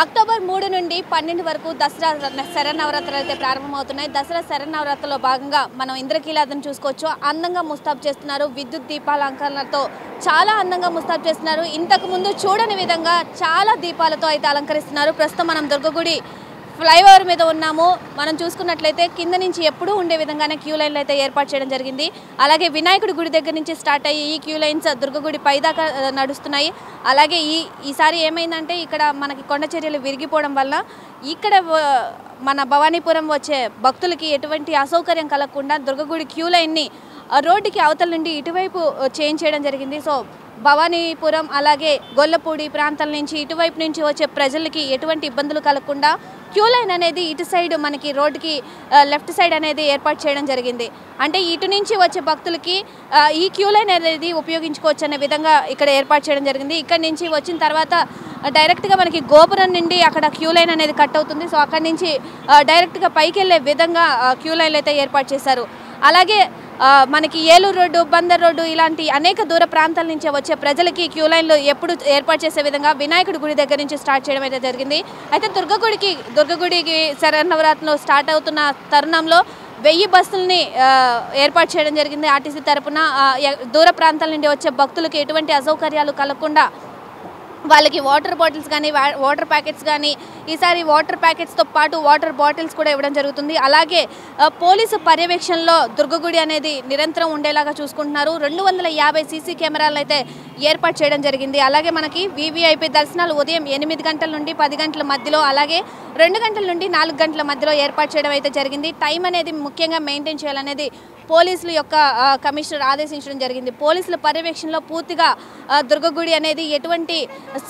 October 3 నుండి 12 వరకు దసరా శరన్నవరాత్రులు అయితే ప్రారంభమవుతున్నాయి. దసరా శరన్నవరాత్రుల్లో భాగంగా మనం ఇంద్రకీలాద్రిని చూసుకోవచ్చు. అందంగా ముస్తాబు చేస్తున్నారు. విద్యుత్ దీపాల అలంకరణలతో చాలా అందంగా ముస్తాబు చేస్తున్నారు. ఇంతకు ముందు చూడని విధంగా చాలా దీపాలతో అయితే అలంకరిస్తున్నారు. ప్రస్తుతం మనం దుర్గగుడి ఫ్లైఓవర్ మీద ఉన్నాము. మనం చూసుకున్నట్లయితే కింద నుంచి ఎప్పుడూ ఉండే విధంగానే క్యూ లైన్లు అయితే ఏర్పాటు చేయడం జరిగింది. అలాగే వినాయకుడి గుడి దగ్గర నుంచి స్టార్ట్ అయ్యి ఈ క్యూ లైన్స్ దుర్గగుడి పైదాకా నడుస్తున్నాయి. అలాగే ఈసారి ఏమైందంటే ఇక్కడ మనకి కొండ చర్యలు విరిగిపోవడం వల్ల ఇక్కడ మన భవానీపురం వచ్చే భక్తులకి ఎటువంటి అసౌకర్యం కలగకుండా దుర్గగుడి క్యూ లైన్ని రోడ్డుకి అవతల నుండి ఇటువైపు చేంజ్ చేయడం జరిగింది. సో భవానీపురం అలాగే గొల్లపూడి ప్రాంతాల నుంచి ఇటువైపు నుంచి వచ్చే ప్రజలకి ఎటువంటి ఇబ్బందులు కలగకుండా క్యూ లైన్ అనేది ఇటు సైడ్ మనకి రోడ్డుకి లెఫ్ట్ సైడ్ అనేది ఏర్పాటు చేయడం జరిగింది. అంటే ఇటు నుంచి వచ్చే భక్తులకి ఈ క్యూ లైన్ అనేది ఉపయోగించుకోవచ్చు అనే విధంగా ఇక్కడ ఏర్పాటు చేయడం జరిగింది. ఇక్కడ నుంచి వచ్చిన తర్వాత డైరెక్ట్గా మనకి గోపురం నుండి అక్కడ క్యూ లైన్ అనేది కట్ అవుతుంది. సో అక్కడి నుంచి డైరెక్ట్గా పైకి వెళ్ళే విధంగా క్యూ లైన్లు అయితే ఏర్పాటు చేశారు. అలాగే మనకి ఏలూరు రోడ్డు, బందర్ రోడ్డు ఇలాంటి అనేక దూర ప్రాంతాల నుంచి వచ్చే ప్రజలకి క్యూ లైన్లు ఎప్పుడు ఏర్పాటు చేసే విధంగా వినాయకుడి గుడి దగ్గర నుంచి స్టార్ట్ చేయడం అయితే జరిగింది. అయితే దుర్గగుడికి శరన్నవరాత్రులు స్టార్ట్ అవుతున్న తరుణంలో 1000 బస్సులని ఏర్పాటు చేయడం జరిగింది. ఆర్టీసీ తరపున దూర ప్రాంతాల నుండి వచ్చే భక్తులకి ఎటువంటి అసౌకర్యాలు కలగకుండా వాళ్ళకి వాటర్ బాటిల్స్ కానీ వాటర్ ప్యాకెట్స్ కానీ ఈసారి వాటర్ ప్యాకెట్స్తో పాటు వాటర్ బాటిల్స్ కూడా ఇవ్వడం జరుగుతుంది. అలాగే పోలీసు పర్యవేక్షణలో దుర్గగుడి అనేది నిరంతరం ఉండేలాగా చూసుకుంటున్నారు. 250 సీసీ కెమెరాలు అయితే ఏర్పాటు చేయడం జరిగింది. అలాగే మనకి వీవీఐపీ దర్శనాలు ఉదయం 8 గంటల నుండి 10 గంటల మధ్యలో, అలాగే 2 గంటల నుండి 4 గంటల మధ్యలో ఏర్పాటు చేయడం అయితే జరిగింది. టైం అనేది ముఖ్యంగా మెయింటైన్ చేయాలనేది పోలీసుల యొక్క కమిషనర్ ఆదేశించడం జరిగింది. పోలీసుల పర్యవేక్షణలో పూర్తిగా దుర్గగుడి అనేది ఎటువంటి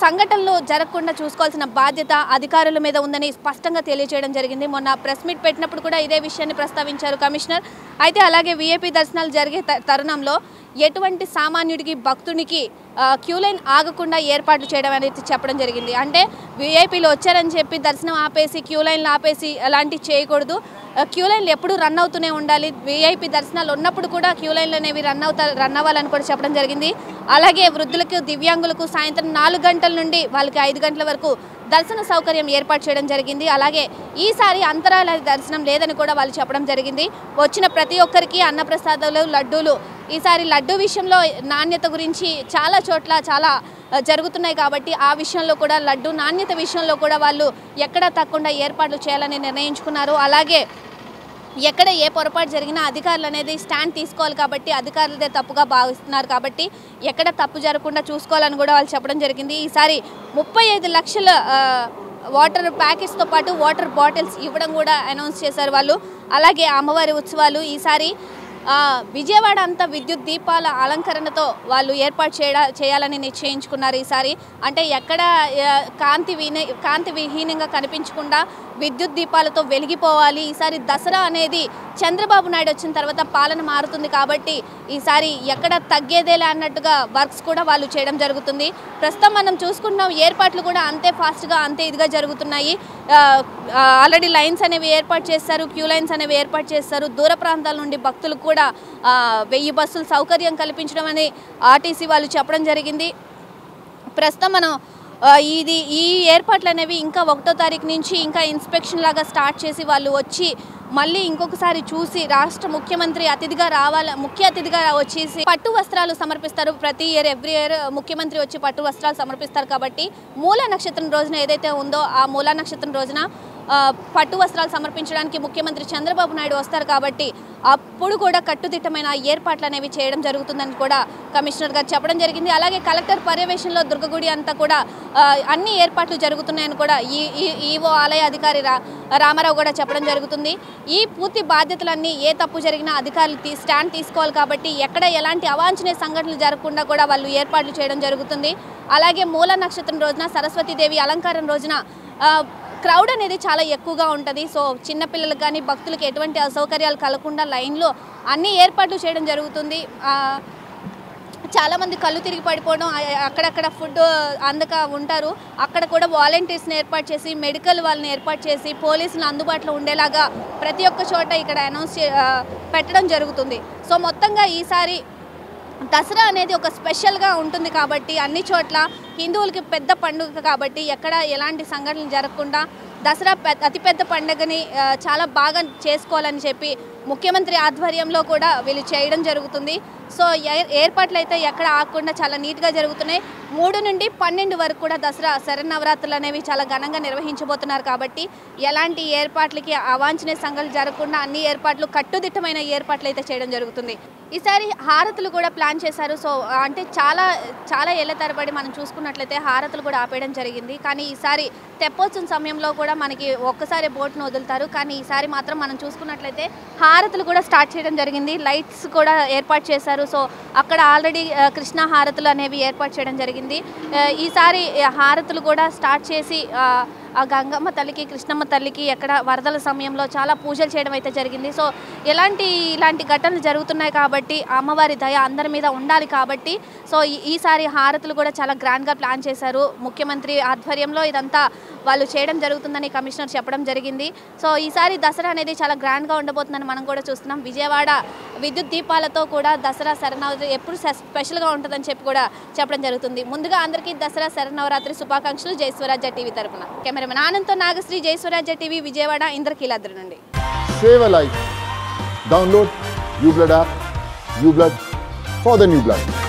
సంఘటనలు జరగకుండా చూసుకోవాల్సిన బాధ్యత అధికారుల మీద ఉందని స్పష్టంగా తెలియజేయడం జరిగింది. మొన్న ప్రెస్ మీట్ పెట్టినప్పుడు కూడా ఇదే విషయాన్ని ప్రస్తావించారు కమిషనర్. అయితే అలాగే వీఐపీ దర్శనాలు జరిగే తరుణంలో ఎటువంటి సామాన్యుడికి భక్తునికి క్యూ లైన్ ఆగకుండా ఏర్పాట్లు చేయడం అనేది చెప్పడం జరిగింది. అంటే వీఐపీలు వచ్చారని చెప్పి దర్శనం ఆపేసి క్యూ లైన్లు ఆపేసి అలాంటివి చేయకూడదు. క్యూ లైన్లు ఎప్పుడు రన్ అవుతూనే ఉండాలి. వీఐపీ దర్శనాలు ఉన్నప్పుడు కూడా క్యూ లైన్లు అనేవి రన్ అవ్వాలని కూడా చెప్పడం జరిగింది. అలాగే వృద్ధులకు, దివ్యాంగులకు సాయంత్రం 4 గంటల నుండి వాళ్ళకి 5 గంటల వరకు దర్శన సౌకర్యం ఏర్పాటు చేయడం జరిగింది. అలాగే ఈసారి అంతరాల దర్శనం లేదని కూడా వాళ్ళు చెప్పడం జరిగింది. వచ్చిన ప్రతి ఒక్కరికి అన్నప్రసాదాలు, లడ్డూలు, ఈసారి లడ్డూ విషయంలో నాణ్యత గురించి చాలా చోట్ల చాలా జరుగుతున్నాయి కాబట్టి ఆ విషయంలో కూడా లడ్డూ నాణ్యత విషయంలో కూడా వాళ్ళు ఎక్కడా తగ్గకుండా ఏర్పాట్లు చేయాలని నిర్ణయించుకున్నారు. అలాగే ఎక్కడ ఏ పొరపాటు జరిగినా అధికారులు అనేది స్టాండ్ తీసుకోవాలి కాబట్టి అధికారులదే తప్పుగా భావిస్తున్నారు కాబట్టి ఎక్కడ తప్పు జరగకుండా చూసుకోవాలని కూడా వాళ్ళు చెప్పడం జరిగింది. ఈసారి 35 లక్షల వాటర్ ప్యాకెట్స్తో పాటు వాటర్ బాటిల్స్ ఇవ్వడం కూడా అనౌన్స్ చేశారు వాళ్ళు. అలాగే అమ్మవారి ఉత్సవాలు ఈసారి విజయవాడ అంతా విద్యుత్ దీపాల అలంకరణతో వాళ్ళు ఏర్పాటు చేయాలని నిశ్చయించుకున్నారు. ఈసారి అంటే ఎక్కడ కాంతి విహీనంగా కనిపించకుండా విద్యుత్ దీపాలతో వెలిగిపోవాలి. ఈసారి దసరా అనేది చంద్రబాబు నాయుడు వచ్చిన తర్వాత పాలన మారుతుంది కాబట్టి ఈసారి ఎక్కడ తగ్గేదేలే అన్నట్టుగా వర్క్స్ కూడా వాళ్ళు చేయడం జరుగుతుంది. ప్రస్తుతం మనం చూసుకుంటున్నాం ఏర్పాట్లు కూడా అంతే ఫాస్ట్గా అంతే ఇదిగా జరుగుతున్నాయి. ఆల్రెడీ లైన్స్ అనేవి ఏర్పాటు చేస్తారు, క్యూ లైన్స్ అనేవి ఏర్పాటు చేస్తారు. దూర ప్రాంతాల నుండి భక్తులు కూడా 1000 బస్సులు సౌకర్యం కల్పించడం అని ఆర్టీసీ వాళ్ళు చెప్పడం జరిగింది. ప్రస్తుతం మనం ఈ ఏర్పాట్లు అనేవి ఇంకా 1వ తారీఖు నుంచి ఇంకా ఇన్స్పెక్షన్ లాగా స్టార్ట్ చేసి వాళ్ళు వచ్చి మళ్ళీ ఇంకొకసారి చూసి రాష్ట్ర ముఖ్యమంత్రి ముఖ్య అతిథిగా వచ్చేసి పట్టు వస్త్రాలు సమర్పిస్తారు. ప్రతి ఎవ్రీ ఇయర్ ముఖ్యమంత్రి వచ్చి పట్టు వస్త్రాలు సమర్పిస్తారు కాబట్టి మూలా నక్షత్రం రోజున ఏదైతే ఉందో ఆ మూలా నక్షత్రం రోజున పట్టు వస్త్రాలు సమర్పించడానికి ముఖ్యమంత్రి చంద్రబాబు నాయుడు వస్తారు కాబట్టి అప్పుడు కూడా కట్టుదిట్టమైన ఏర్పాట్లు అనేవి చేయడం జరుగుతుందని కూడా కమిషనర్ గారు చెప్పడం జరిగింది. అలాగే కలెక్టర్ పర్యవేక్షణలో దుర్గగుడి అంతా కూడా అన్ని ఏర్పాట్లు జరుగుతున్నాయని కూడా ఈవో ఆలయ అధికారి రామారావు కూడా చెప్పడం జరుగుతుంది. ఈ పూర్తి బాధ్యతలన్నీ ఏ తప్పు జరిగినా అధికారులు స్టాండ్ తీసుకోవాలి కాబట్టి ఎక్కడ ఎలాంటి అవాంఛనీయ సంఘటనలు జరగకుండా కూడా వాళ్ళు ఏర్పాట్లు చేయడం జరుగుతుంది. అలాగే మూల నక్షత్రం రోజున సరస్వతీదేవి అలంకారం రోజున క్రౌడ్ అనేది చాలా ఎక్కువగా ఉంటుంది. సో చిన్నపిల్లలకు కానీ భక్తులకు ఎటువంటి అసౌకర్యాలు కలగకుండా లైన్లో అన్ని ఏర్పాట్లు చేయడం జరుగుతుంది. చాలామంది కళ్ళు తిరిగి పడిపోవడం, అక్కడక్కడ ఫుడ్ అందక ఉంటారు. అక్కడ కూడా వాలంటీర్స్ని ఏర్పాటు చేసి మెడికల్ వాళ్ళని ఏర్పాటు చేసి పోలీసులు అందుబాటులో ఉండేలాగా ప్రతి ఒక్క చోట ఇక్కడ అనౌన్స్ పెట్టడం జరుగుతుంది. సో మొత్తంగా ఈసారి దసరా అనేది ఒక స్పెషల్గా ఉంటుంది కాబట్టి అన్ని చోట్ల హిందువులకి పెద్ద పండుగ కాబట్టి ఎక్కడ ఎలాంటి సంఘటనలు జరగకుండా దసరా అతిపెద్ద పండుగని చాలా బాగా చేసుకోవాలని చెప్పి ముఖ్యమంత్రి ఆధ్వర్యంలో కూడా వీళ్ళు చేయడం జరుగుతుంది. సో ఏర్పాట్లు అయితే ఎక్కడ ఆగకుండా చాలా నీట్గా జరుగుతున్నాయి. 3 నుండి 12 వరకు కూడా దసరా శరన్నవరాత్రులు అనేవి చాలా ఘనంగా నిర్వహించబోతున్నారు కాబట్టి ఎలాంటి ఏర్పాట్లకి అవాంఛనీయ సంఘటనలు జరగకుండా అన్ని ఏర్పాట్లు కట్టుదిట్టమైన ఏర్పాట్లు అయితే చేయడం జరుగుతుంది. ఈసారి హారతులు కూడా ప్లాన్ చేశారు. సో అంటే చాలా ఏళ్ల తరబడి మనం చూసుకున్నట్లయితే హారతులు కూడా ఆపేయడం జరిగింది. కానీ ఈసారి తెప్పోత్సవం సమయంలో కూడా మనకి ఒక్కసారి బోట్ను వదులుతారు. కానీ ఈసారి మాత్రం మనం చూసుకున్నట్లయితే హారతులు కూడా స్టార్ట్ చేయడం జరిగింది. లైట్స్ కూడా ఏర్పాటు చేశారు. సో అక్కడ ఆల్రెడీ కృష్ణ హారతులు అనేవి ఏర్పాటు చేయడం జరిగింది. ఈసారి హారతులు కూడా స్టార్ట్ చేసి ఆ గంగమ్మ తల్లికి కృష్ణమ్మ తల్లికి ఎక్కడ వరదల సమయంలో చాలా పూజలు చేయడం అయితే జరిగింది. సో ఇలాంటి ఘటనలు జరుగుతున్నాయి కాబట్టి అమ్మవారి దయ అందరి మీద ఉండాలి కాబట్టి సో ఈసారి హారతులు కూడా చాలా గ్రాండ్గా ప్లాన్ చేశారు. ముఖ్యమంత్రి ఆధ్వర్యంలో ఇదంతా వాళ్ళు చేయడం జరుగుతుందని కమిషనర్ చెప్పడం జరిగింది. సో ఈసారి దసరా అనేది చాలా గ్రాండ్గా ఉండబోతుందని మనం కూడా చూస్తున్నాం. విజయవాడ విద్యుత్ దీపాలతో కూడా దసరా శరన్నవరాత్రి ఎప్పుడు స్పెషల్గా ఉంటుందని చెప్పి కూడా చెప్పడం జరుగుతుంది. ముందుగా అందరికీ దసరా శరన్నవరాత్రి శుభాకాంక్షలు. జై స్వరాజ్య టీవీ తరపున కెమెరామెన్ ఆనంద్తో నాగశ్రీ, జై స్వరాజ్య టీవీ, విజయవాడ, ఇంద్రకీలాద్రి నుండి. Save a life. Download uBlood app. uBlood for the new blood.